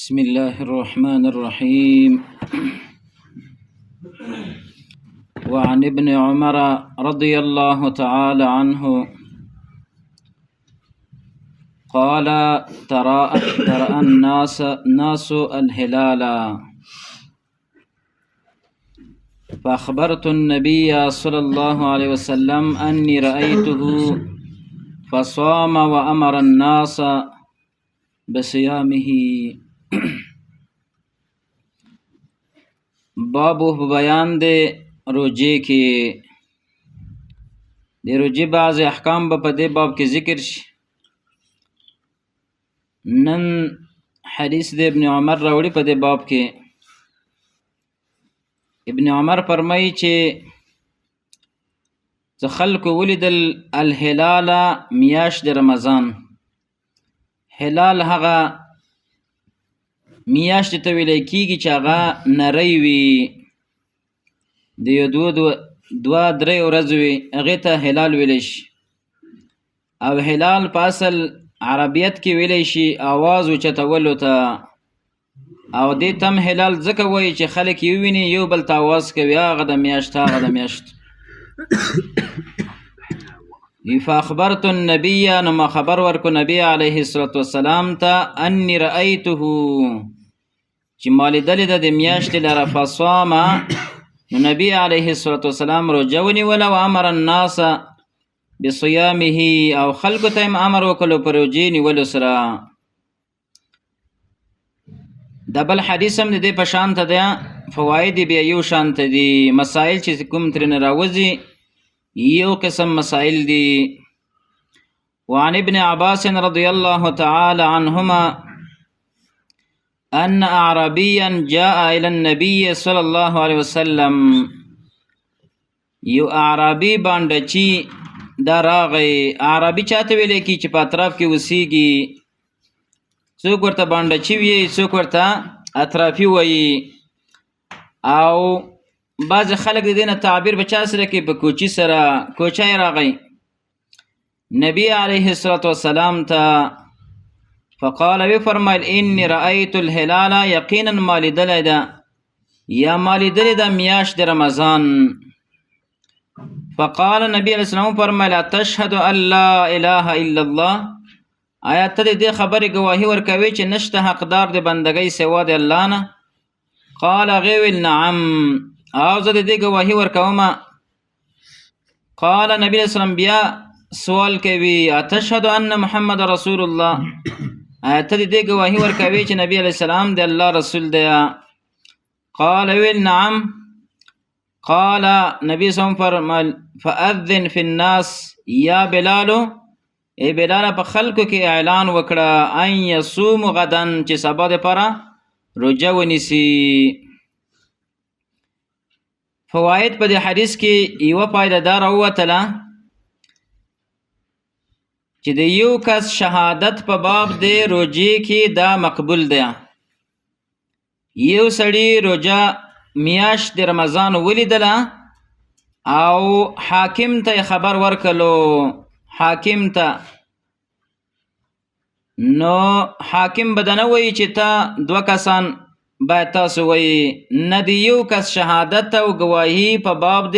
بسم الله الرحمن الرحيم. وعن ابن عمر رضي الله تعالى عنه قال ترى الناس الهلال فأخبرت النبي صلى الله عليه وسلم أني رأيته فصام وأمر الناس بصيامه. بابو بیان دے روجے کې د روجې بعض احکام به په دې باب کې ذکر شي. نن حدیث د ابن عمر راوړي په دې باب کې. ابن عمر فرمایي چې خلق ولیدل الهلال میاشت د رمضان. هلال هغه میاشت ته ویل کېږي چې هغه نری وي، د یو دوه درې ورځې وي، هغې ته هلال ویلی شي. او هلال په اصل عربیت کې ویلی شي آواز اوچتولو ته، او دې ته هم هلال ځکه وایي چې خلک یې وویني یو بل ته آواز کوي هغه د میاشت هغه د میاشت. فاخبرت النبي نو ما خبر ورکو نبی علیه الصلاة والسلام ته انی رأیته چې ما لیدلې ده د میاشتې لره. فصام نو نبی علیه الصلاة والسلام روژه ونیوله، و امر الناس بصیامه او خلکو ته هم امر وکړو په روژې نیولو سره. د بل حدیث هم د دې په شانته ده، فواید بیا یو شانته دي، مسائل چې کوم ترېنه راوځي یو قسم مسائل دي. وعن ابن عباس رضی الله تعالی عنهما ان اعرابیا جاء الى النبي صلی الله علیه وسلم. یو اعرابي باندچی دا راغی. اعرابي چاته ویل کی چې په اطراف کې وسیږي، څوک ورته باندچی وي څوک ورته اطرافي وي. او بعض خلک د دینه تعبیر بچا سره کې په کوچی سره کوچای راغی نبی علیه الصلاة والسلام ته. فقال وی فرمایل انی رأیت الهلال، یقینا ما لیدلی ده یا ما لیدلی ده میاشت د رمضان. فقال نبی علیه السلام فرمایل تشهد ان لا اله الا الله، آیا ته د دې خبرې گواهی ورکوي چې نشته حقدار د بندګۍ سوا د الله نه؟ قال غیویل نعم، او زه د دې گواهی ورکوم. قال نبی علیہ السلام بیا سوال کوي اتشهد ان محمد رسول الله، ته د دې گواهی ورکوي چې نبی علیہ السلام د الله رسول دی؟ قال ویل نعم. قال نبی صلی الله علیه وسلم فرمایل فاذن فی الناس یا بلال، ای بلال په خلکو کې اعلان وکړه ان یصوم غدا، چې سبا د پاره روژه ونیسي. فواید په دې حدیث کې یوه فایده دا راووتله چې د یو کس شهادت په باب د روژې کې دا مقبول دی. یو سړي روژه میاشت د رمضان ولیدله او حاکم ته خبر ورکلو، حاکم ته. نو حاکم به نه وایي چې ته دوه کسان باید تاسو وایي، نه د یو کس شهادت او گواهی په باب د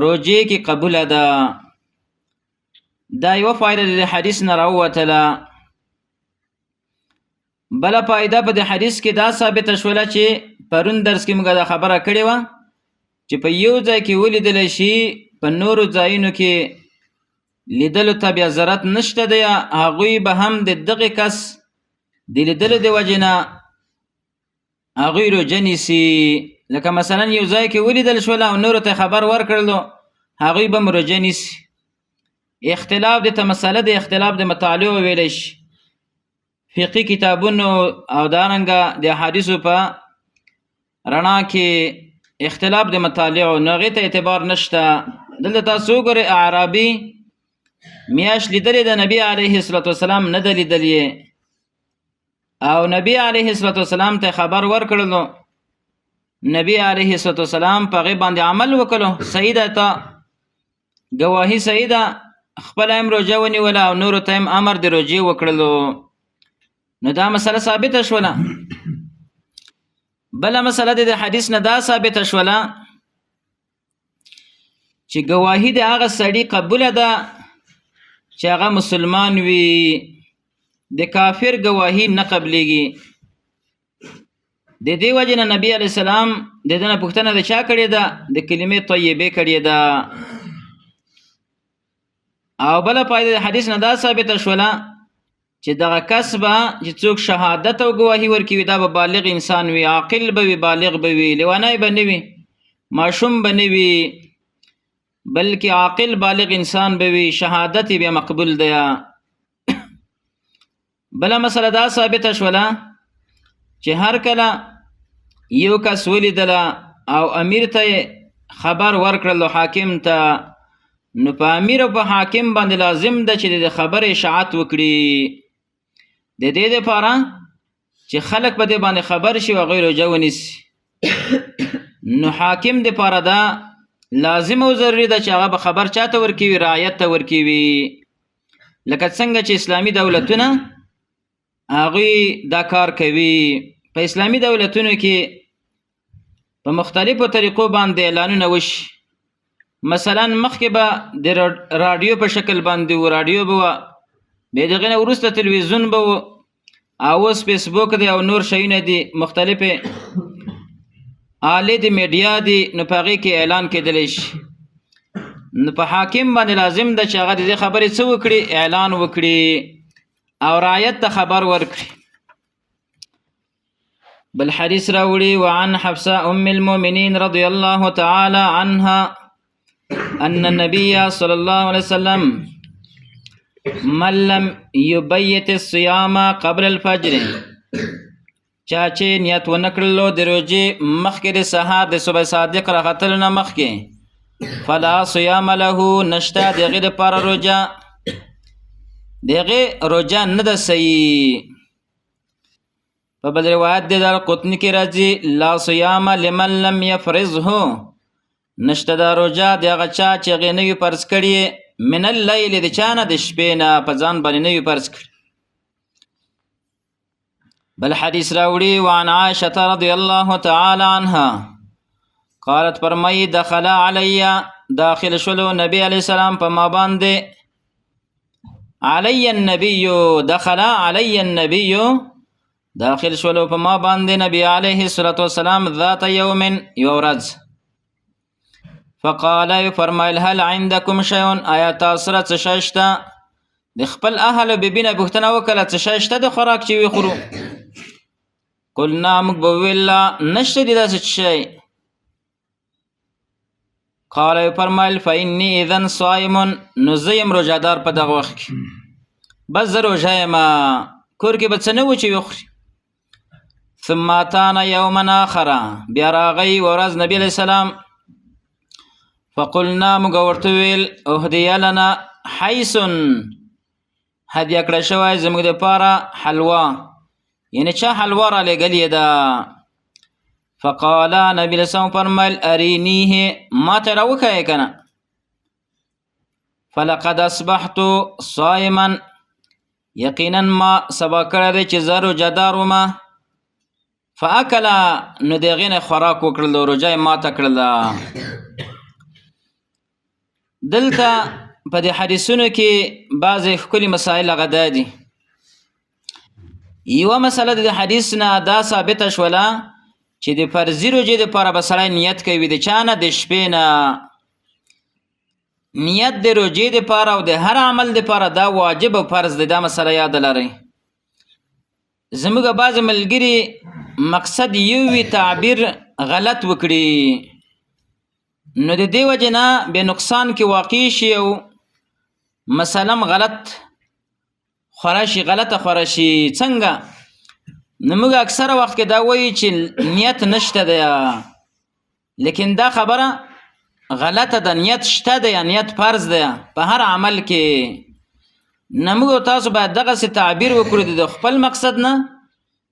روژې کې قبوله ده. دا یوه فایده د حدیث نه راووتله. بله فایده په د حدیث کې دا ثابته شوله چې پرون درس کې موږ دا خبره کړې وه چې په یو ځای کې ولیدلی شي په نورو ځایونو کې لیدلو ته بیا ضرورت نشته دی، هغوی به هم د دغې کس د لیدلو د وجې نه هغوی روژه نیسي. لکه مثلا یو ځای کې ولیدل شول او نورو ته خبر ورکړلو هغوی به هم روژه نیسي. اختلاف د ته مسله د اختلاف د مطالعو ویلی شي، فقهي کتابونو او دارنګه د حدیثو په رڼا کې اختلاف د مطالعو، نو هغې ته اعتبار نشته. دلته تاسو وګورئ اعرابي میاشت لیدلې د نبی علیه الصلاة والسلام نه ده لیدلې، او نبی علیه الصلاة والسلام ته خبر ورکړلو، نبی علیه الصلاة والسلام په هغې باندې عمل وکړو. صحیح ده، ته گواهی صحیح ده، خپله هم روژه ونیوله او نورو ته هم امر د روژې وکړلو. نو دا مسله ثابته شوله. بله مسله د حدیث نه دا ثابته شوله چې ګواهي د هغه سړي قبوله ده چې هغه مسلمان وي، د کافر ګواهي نه قبلېږي. د دې وجې نه نبي علیه السلام د ده نه پوښتنه د چا کړې ده؟ د کلمې طیبې کړې ده. او بله پایده د حدیث نه دا ثابته شوله چې دغه کس به چې څوک شهادت او ګواهي ورکوي دا به بالغ انسان وي، عاقل به وي، بالغ به وي، لیونی به نه وي، ماشوم به نه وي، بلکې عاقل بالغ انسان به وي، شهادت یې بیا مقبول دی. بله مسله دا ثابته شوله چې هر کله یو کس ولیدله او امیر ته خبر ورکړل حاکم ته، نو په امیر او په حاکم باندې لازم ده چې د خبر اشاعت وکړي، د دې دپاره چې خلک په دې باندې خبر شي او هغوی روژه ونیسي. نو حاکم دپاره دا لازم او ضروري ده چې هغه به خبر چاته ورکوي؟ رعیت ته ورکوي. لکه څنګه چې اسلامي دولتونه هغوی دا کار کوي. په اسلامي دولتونو کې په مختلفو طریقو باندې اعلانونه وشي. مثلا مخکې به د راډیو په شکل باندې و، راډیو به وه، بیا د هغې نه وروسته تلویزیون به و، او اوس فیسبوک دی او نور شیونه دي، مختلفې آلې د میډیا دي، نو په هغې کې اعلان کېدلی شي. نو په حاکم باندې لازم ده چې هغه د دې خبرې څه وکړي؟ اعلان وکړي او رعیت ته خبر ورکړي. بل حدیث راوړي وعن حفصه ام المؤمنین رضی الله تعالی عنها ان النبي صلى الله عليه وسلم من لم يبيت الصيام قبل الفجر، چا چې نیت ونه کړلو د روژې مخکې د سهار د صبح صادق راختلو نه مخکې، فلا صیام له، نشته د هغې دپاره روژه، د هغې روژه نه ده صحیح. په بل روایت د دارقطني کې راځي لا صیام لمن لم یفرضه، نشته دا روژه د هغه چا چې هغې نه وي فرض کړي، من اللیل د چا نه؟ د شپې نه، په ځان باندې نه وي فرض کړي. بل حدیث راوړي وعن عائشة رضی الله تعالی عنها قالت فرمایي دخل علی، داخل شلو نبی علیه السلام په ما باندې، علی النبی، دخل علی النبی، داخل شلو په ما باندې نبی علیه الصلاة والسلام ذات یوم، یو ورځ، فقال فرمایل هل عندکم شیء، آیا تاسو سره څه شی شته؟ د خپل اهل بیبي نه پوښتنه وکړه څه شی شته د خوراک چې وی خورو؟ قلنا موږ به وویل نشته دي داسې شی. قال فرمایل فإني اذا صائم، نو زه یم روژهدار په دغه وخت کې، بس زه روژه یم، کور کې به څه نه و چې وخوري. ثم اتانا یوما آخر، بیا راغی ورځ نبی علیه السلام، فقلنا موږ ورته وویل اهدی لنا حیسن، هدیه کړه شوی زموږ دپاره حلوا، یعنی چا حلوا را لېږلې ده. فقال نبی علیه السلام فرمایل ارینیه، ما ته راوښایې که نه. فلقد اصبحت صائما، یقینا ما سبا کړی دی چې زه روژهدار ومه. فاکله، نو د هغې نه خوراک وکړل، روژه یې ماته کړله. دلته په دې حدیثونو کې بعضې ښکلي مسایل هغه دا دي. یوه مسله د حدیث نه دا ثابته شوله چې د فرضي روژې دپاره به سړی نیت کوي، د چا نه؟ د شپې نه. نیت د روژې دپاره او د هر عمل دپاره دا واجب او فرض دی، دا مسله یاد لرئ. زموږ بعضې ملګري مقصد یو وي تعبیر غلط وکړي، نو د دې وجې نه بې نقصان کې واقع شي او مثلا غلط خوره شي، غلطه خوره شي. څنګه؟ نو موږ اکثره وخت کې دا وایو چې نیت نشته دی، لیکن دا خبره غلطه ده. نیت شته دی، نیت فرض دی په هر عمل کې. نو موږ تاسو باید دغسې تعبیر وکړو د خپل مقصد نه،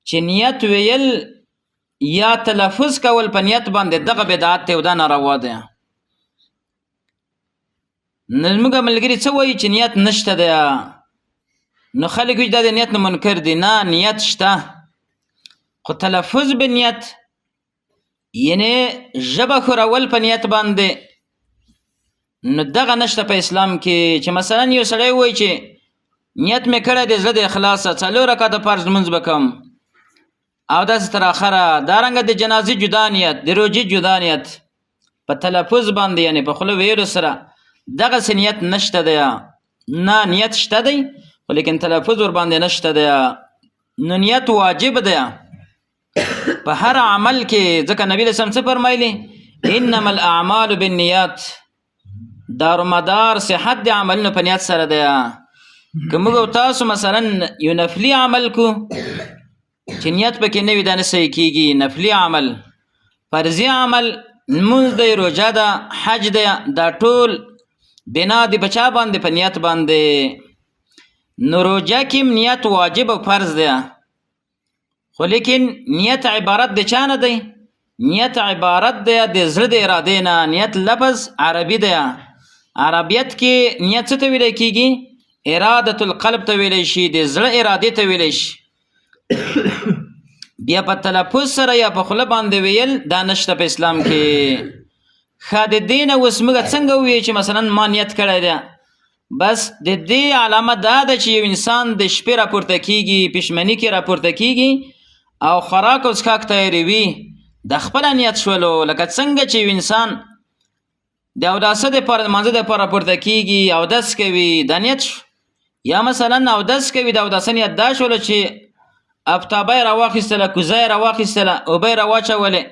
چې نیت ویل یا تلفظ کول په نیت باندې دغه بدعت دی او دا ناروا دی. نو موږ ملګري څه وایي چې نیت نشته دی، نو خلک وایي دا د نیت نه منکر دي. نه، نیت شته، خو تلفظ به نیت یعنی ژبه ښورول په نیت باندې نو دغه نشته په اسلام کې. چې مثلا یو سړی وایي چې نیت مې کړی دی زړه د اخلاصه 4 رکعته فرض لمونځ به کوم او داسې تر اخره. دارنګه د جنازې جدا نیت، د روژې جدا نیت په تلفظ باندې یعنی په خوله ویلو سره دغسې نیت نشته دی. نه، نیت شته دی خو لیکن تلفظ ور باندې نشته دی. نو نیت واجب دی په هر عمل کې، ځکه نبی رسول څه فرمایلی انما الاعمال بالنیات، دارومدار صحت د عملونو په نیت سره دی. که موږ تاسو مثلا یو نفلي عمل کو چې نیت پکې نه وي دا نه صحیح کېږي. نفلي عمل، فرضي عمل، لمونځ دی، روژه ده، حج دی، دا ټول بنا دی په چا باندې؟ په نیت باندې. نو روژه کې نیت واجب او فرض دی، خو لیکن نیت عبارت د چا نه دی؟ نیت عبارت دی د زړه د ارادې نه. نیت لفظ عربي دی، عربیت کې نیت څه ته ویلی کېږي؟ اراده القلب ته ویلی شي، د زړه ارادې ته ویلی شي. بیا په تلفظ سره یا په خوله باندې ویل دا نشته په اسلام کې. ښه د دې نه اوس موږ څنګه ووایو چې مثلا ما نیت کړی دی؟ بس د دې علامه دا ده چې یو انسان د شپې راپورته کېږي، پښمني کې راپورته کېږي او خوراک او څښاک تیاروي، د خپله نیت شولو. لکه څنګه چې یو انسان د اوداسه دپاره لمانځه دپاره راپورته کېږي، اودس کوي، دا نیت شو. یا مثلا اودس کوي، د اوداسه نیت دا شولو چې افتابه یې راواخیستله، کوزه یې راواخیستله، اوبه یې راواچولې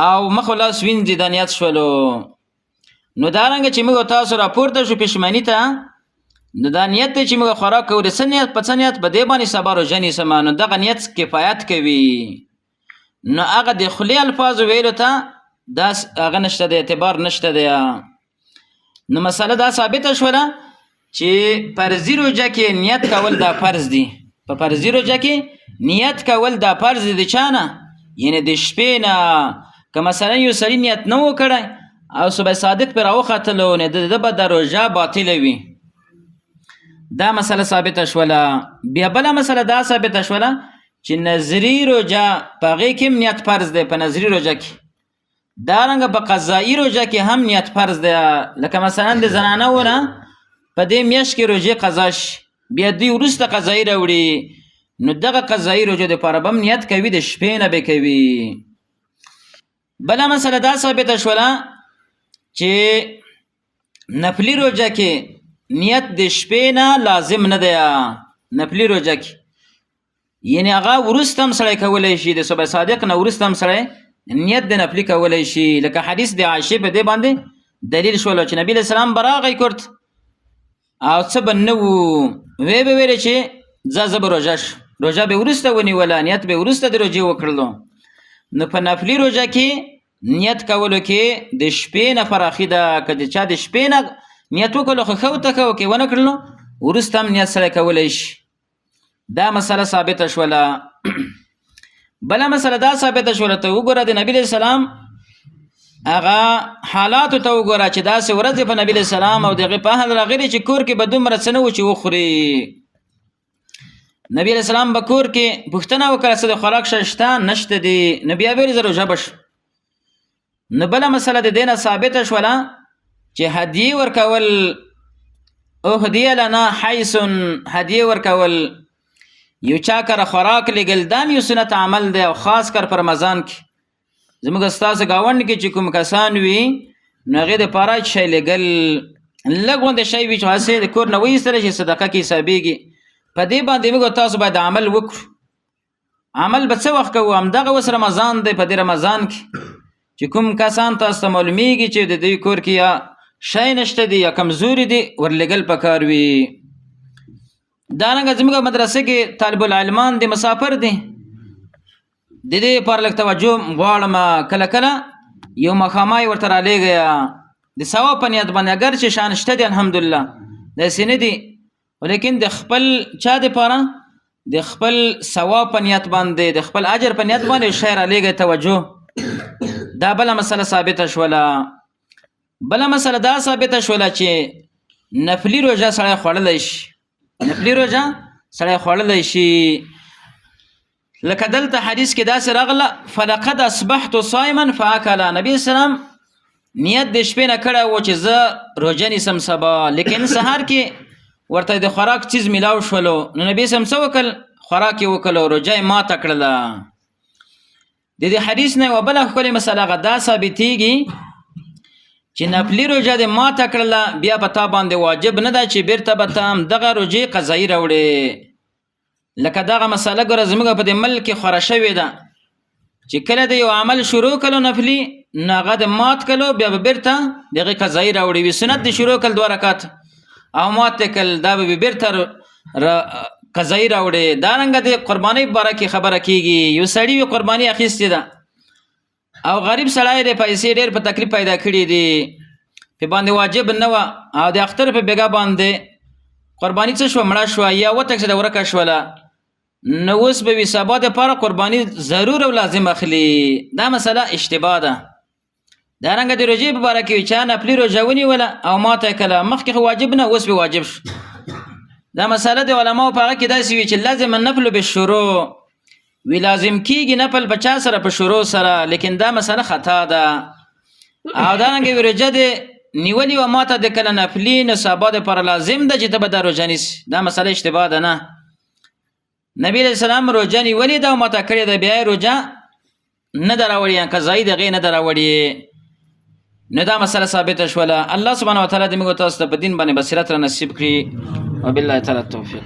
او مخ و لاس وینځي، دا نیت شولو. نو دارنګه چې موږ تاسو راپورته شو پښمني ته، نو دا نیت دی چې موږ خوراک کوو، د څه نیت په څه نیت؟ په دې باندې سبا روژه نیسمه. نو دغه نیت کفایت کوي. نو هغه د خولې الفاظو ویلو ته دا هغه نشته دی، اعتبار نشته دی. نو مسله دا ثابته شوله چې فرضي روژه کې نیت کول دا فرض دی. په فرضي روژه کې نیت کول دا فرض دی. د چا نه؟ یعنی د شپې نه. که مثلا یو سړي نیت نه و کړی او صبح صادق پرې راوختلو نو د ده به دا روژه باطله وي. دا مسله ثابته شوله. بیا بله مسله دا ثابته شوله چې نظري روژه په هغې کې هم نیت فرض دی، په نظري روژه کې. دارنګه په قضایي روژه کې هم نیت فرض دی. لکه مثلا د زنانو نه په دې میاشت کې روژې قضا شي، بیا دوی وروسته قضایي راوړي، نو دغه قضایي روژه دپاره به هم نیت کوي، د شپې نه به کوي. بله مسله دا ثابته شوله چې نفلي روژه کې نیت د شپې نه لازم نه دی. نفلي روژه کې یعنی هغه وروسته هم سړی کولی شي، د صبح صادق نه وروسته هم سړی نیت د نفلي کولی شي. لکه حدیث د عایشې په دې باندې دلیل شولو چې نبی علیه السلام به راغی کورت او څه به نه وو، وی به ویلې چې زه به روژه شم، روژه به وروسته ونیوله، نیت به وروسته د روژې وکړلو. نو په نفلي روژه کې نیت کولو کې د شپې نه فراخي ده. که د چا د شپې نه نیت وکړلو خو ښه ورته که کې ونه کړلو وروسته هم نیت سړی کولی شي. دا مسله ثابته شوله. بله مسله دا ثابته شوله، ته وګوره د نبي علیه السلام هغه حالاتو ته وګوره چې داسې ورځې په نبي علیه السلام او د هغې په اهل راغلي چې کور کې به دومره څه نه و چې وخوري. نبي علیه السلام به کور کې پوښتنه وکړه څه د خوراک شته نشته دی، نو بیا به یې زه روژه به شم. نو بله مسله د دې نه ثابته شوله چې هدیې ورکول، اهدیه لنا حیثن، هدیې ورکول، یو چا کره خوراک لګل، دا یو سنت عمل دی، او خاص کر په رمضان کې. زموږ ستاسو ګاونډ کې چې کوم کسان وي نو هغې دپاره شی لګل، لږ غوندې شی وي چې هسې د کور نه وایستلی چې صدقه کې حسابېږي. په دې باندې موږ تاسو باید عمل وکړو. عمل به څه وخت کوو؟ همدغه اوس رمضان دی. په دې رمضان کې چې کوم کسان تاسو ته معلومیږي چې د دوی کور کې یا شی نشته دی یا کمزوري دي، ورلګل پکار وي. دارنګه زموږ مدرسې کې طالب العلمان دي، مسافر دي، د دې لپاره لږ توجه غواړم. کله کله یو مخامای ورته رالیږه د ثواب په نیت باندې، اگر چې شان شته دی الحمدلله، داسې نه دي، ولیکن د خپل چا دپاره د خپل ثواب په نیت باندې، د خپل اجر په نیت باندې شی رالیږه توجه. دا بله مسله ثابته شوله. بله مسله دا ثابته شوله چې نفلي روژه سړی خوړلی شي. نفلي روزه سړی خوړلی شي. لکه دلته حدیث کې داسې راغله فلقد اصبحت صائما فاکل. نبی اسلام نیت د شپې نه کړی و چې زه روژه نیسم سبا، لیکن سهار کې ورته د خوراک چیز میلاو شولو، نو نبی اسلام څه وکړل؟ خوراک یې وکړو، روژه یې ماته کړله. د دې حدیث نه یوه بله ښکلې مسله دا ثابتېږي چې نفلي روژه دې ماته کړله، بیا په تا باندې واجب نه ده چې بیرته به ته همدغه روژې قضایي راوړې. لکه دغه مسله ګوره زموږ په دې ملک کې خوره شوې ده چې کله د یو عمل شروع کړو نفلي، نو هغه د مات کړلو بیا به بیرته د هغې قضایي راوړې وي. سنت د شروع کړل 2 رکعت او مات یې کړل، دا به بیرته قضایي راوړې. دارنګه د قربانۍ په باره کې خبره کېږي. یو سړي وي قرباني اخیستې ده او غریب سړی دی، پیسې ډېر په تکلیف پیدا کړي دي، په باندې واجب نه وه او د اختر په بیګا باندې قرباني څه شوه؟ مړه شوه یا وتښتېده ورکه شوله، نو اوس به وي سبا دپاره قرباني ضرور او لازم اخلي. دا مسله اشتباه ده. دارنګه د روژې په باره کې چا نفلي روژه ونیوله او ماته یې کړله، مخکې خو واجب نه، اوس به واجب شو. دا مسله د علماو په هغه کې داسې وي چې لازم النفل بالشروع وی، لازم کېږي نفل په چا سره؟ په شروع سره، لیکن دا مسله خطا ده. او دارنګه وي روژه د نیولې وه ماته د کله نفلي، نو سبا دپاره لازم ده چې ته به دا روژه نیسي. دا مسله اشتباه ده نه. نبی علیه السلام روژه نیولې ده او ماته کړې ده، بیا یې روژه نه ده راوړې، قضایي د هغې نه ده راوړې، نو دا مسله ثابته شوله. الله سبحانه وتعالی دې موږ تاسو ته په دین باندې بصیرت را نصیب کړي. وبالله تعالی التوفیق.